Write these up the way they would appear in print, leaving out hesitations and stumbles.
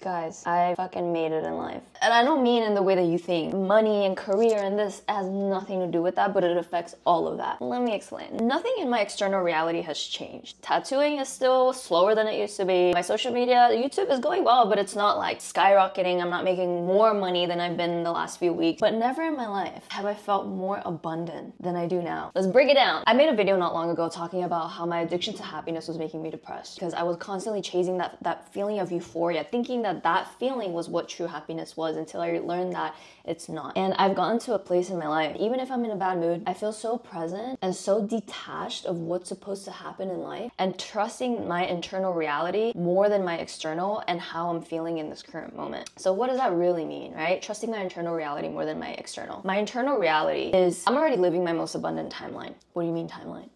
Guys, I fucking made it in life. And I don't mean in the way that you think. Money and career and this has nothing to do with that, but it affects all of that. Let me explain. Nothing in my external reality has changed. Tattooing is still slower than it used to be. My social media, YouTube is going well, but it's not like skyrocketing. I'm not making more money than I've been in the last few weeks. But never in my life have I felt more abundant than I do now. Let's break it down. I made a video not long ago talking about how my addiction to happiness was making me depressed because I was constantly chasing that feeling of euphoria, thinking that feeling was what true happiness was, until I learned that it's not. And I've gotten to a place in my life, even if I'm in a bad mood, I feel so present and so detached of what's supposed to happen in life and trusting my internal reality more than my external and how I'm feeling in this current moment. So what does that really mean, right? Trusting my internal reality more than my external. My internal reality is I'm already living my most abundant timeline. What do you mean timeline?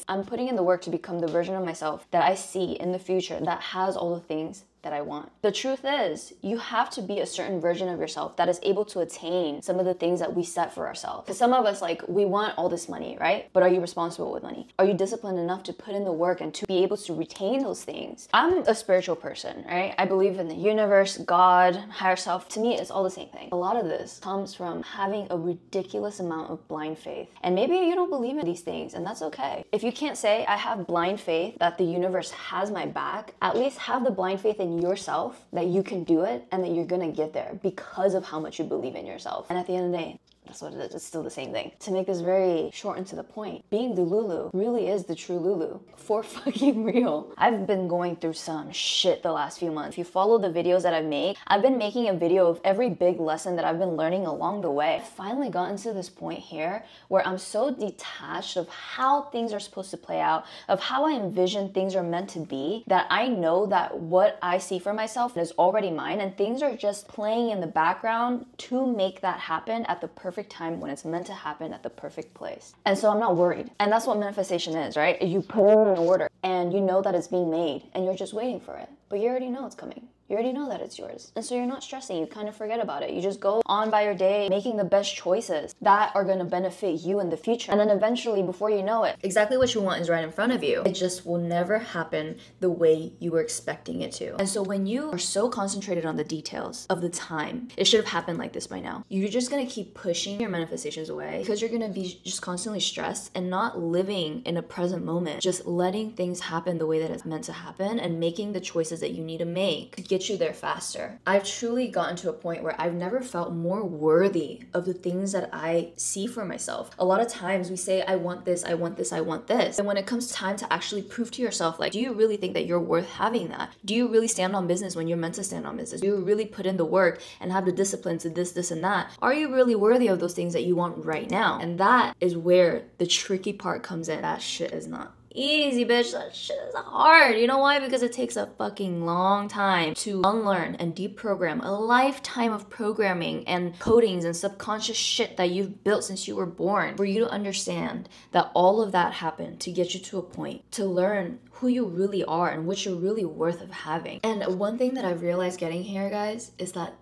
I'm putting in the work to become the version of myself that I see in the future that has all the things that I want. The truth is, you have to be a certain version of yourself that is able to attain some of the things that we set for ourselves. Because some of us, like, we want all this money, right? But are you responsible with money? Are you disciplined enough to put in the work and to be able to retain those things? I'm a spiritual person, right? I believe in the universe, God, higher self. To me, it's all the same thing. A lot of this comes from having a ridiculous amount of blind faith. And maybe you don't believe in these things, and that's okay. If you can't say, I have blind faith that the universe has my back, at least have the blind faith in yourself that you can do it and that you're gonna get there because of how much you believe in yourself. And at the end of the day, that's what it is. It's still the same thing. To make this very short and to the point, being the Lulu really is the true Lulu. For fucking real. I've been going through some shit the last few months. If you follow the videos that I've made, I've been making a video of every big lesson that I've been learning along the way. I've finally gotten to this point here where I'm so detached of how things are supposed to play out, of how I envision things are meant to be, that I know that what I see for myself is already mine, and things are just playing in the background to make that happen at the perfect time when it's meant to happen at the perfect place. And so I'm not worried. And that's what manifestation is, right? You put it in order and you know that it's being made and you're just waiting for it. But you already know it's coming. You already know that it's yours. And so you're not stressing. You kind of forget about it. You just go on by your day making the best choices that are going to benefit you in the future. And then eventually, before you know it, exactly what you want is right in front of you. It just will never happen the way you were expecting it to. And so when you are so concentrated on the details of the time, it should have happened like this by now. You're just going to keep pushing your manifestations away because you're going to be just constantly stressed and not living in a present moment. Just letting things happen the way that it's meant to happen and making the choices that you need to make to get you there faster. I've truly gotten to a point where I've never felt more worthy of the things that I see for myself. A lot of times we say, I want this, I want this, I want this. And when it comes time to actually prove to yourself, like, do you really think that you're worth having that? Do you really stand on business when you're meant to stand on business? Do you really put in the work and have the discipline to this, and that? Are you really worthy of those things that you want right now? And that is where the tricky part comes in. That shit is not easy, bitch. That shit is hard. You know why? Because it takes a fucking long time to unlearn and deprogram a lifetime of programming and codings and subconscious shit that you've built since you were born, for you to understand that all of that happened to get you to a point to learn who you really are and what you're really worth of having. And one thing that I've realized getting here, guys, is that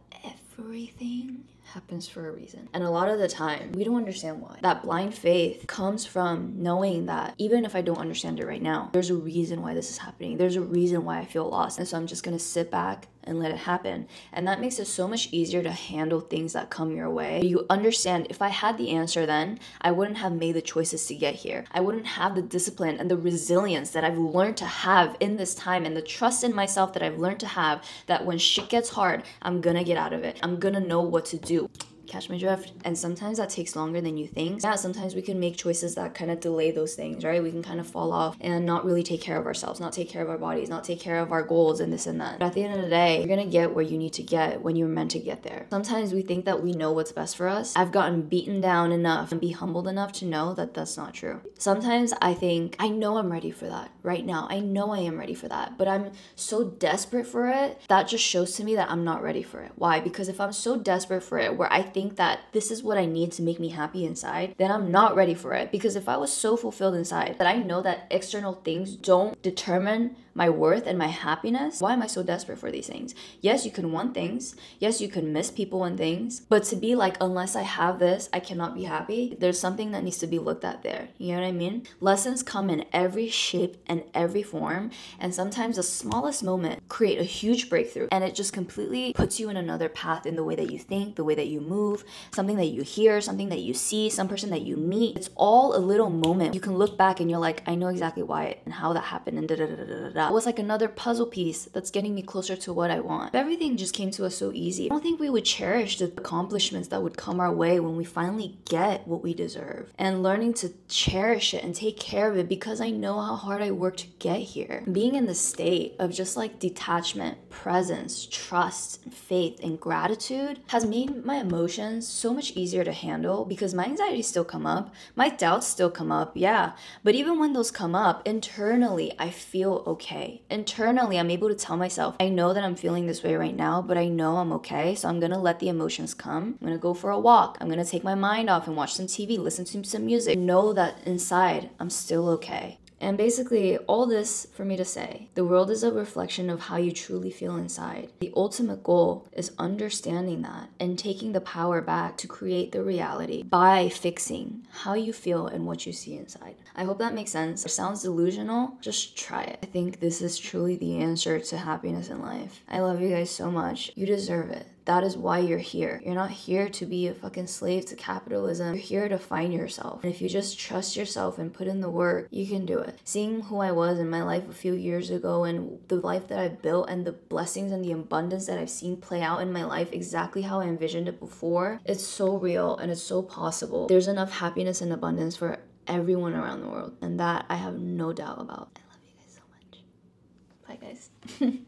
everything happens for a reason. And a lot of the time, we don't understand why. That blind faith comes from knowing that even if I don't understand it right now, there's a reason why this is happening. There's a reason why I feel lost. And so I'm just gonna sit back and let it happen. And that makes it so much easier to handle things that come your way. You understand, if I had the answer then, I wouldn't have made the choices to get here. I wouldn't have the discipline and the resilience that I've learned to have in this time, and the trust in myself that I've learned to have, that when shit gets hard, I'm gonna get out of it. I'm gonna know what to do. Catch my drift? And sometimes that takes longer than you think. Yeah, sometimes we can make choices that kind of delay those things, right? We can kind of fall off and not really take care of ourselves, not take care of our bodies, not take care of our goals and this and that. But at the end of the day, you're gonna get where you need to get when you're meant to get there. Sometimes we think that we know what's best for us. I've gotten beaten down enough and be humbled enough to know that that's not true. Sometimes I think, I know I'm ready for that right now. I know I am ready for that, but I'm so desperate for it, that just shows to me that I'm not ready for it. Why? Because if I'm so desperate for it, where I think that this is what I need to make me happy inside, then I'm not ready for it. Because if I was so fulfilled inside that I know that external things don't determine my worth and my happiness, why am I so desperate for these things? Yes, you can want things. Yes, you can miss people and things. But to be like, unless I have this, I cannot be happy, there's something that needs to be looked at there. You know what I mean? Lessons come in every shape and every form. And sometimes the smallest moment create a huge breakthrough. And it just completely puts you in another path in the way that you think, the way that you move, something that you hear, something that you see, some person that you meet. It's all a little moment. You can look back and you're like, I know exactly why and how that happened and da-da-da-da-da-da. It was like another puzzle piece that's getting me closer to what I want. If everything just came to us so easy, I don't think we would cherish the accomplishments that would come our way when we finally get what we deserve. And learning to cherish it and take care of it, because I know how hard I worked to get here. Being in the state of just like detachment, presence, trust, faith, and gratitude has made my emotions so much easier to handle, because my anxieties still come up, my doubts still come up, yeah. But even when those come up, internally, I feel okay. Internally, I'm able to tell myself, I know that I'm feeling this way right now, but I know I'm okay, so I'm gonna let the emotions come. I'm gonna go for a walk. I'm gonna take my mind off and watch some TV, listen to some music. Know that inside, I'm still okay. And basically, all this for me to say, the world is a reflection of how you truly feel inside. The ultimate goal is understanding that and taking the power back to create the reality by fixing how you feel and what you see inside. I hope that makes sense. If it sounds delusional, just try it. I think this is truly the answer to happiness in life. I love you guys so much. You deserve it. That is why you're here. You're not here to be a fucking slave to capitalism. You're here to find yourself. And if you just trust yourself and put in the work, you can do it. Seeing who I was in my life a few years ago and the life that I've built and the blessings and the abundance that I've seen play out in my life exactly how I envisioned it before, it's so real and it's so possible. There's enough happiness and abundance for everyone around the world. And that I have no doubt about. I love you guys so much. Bye guys.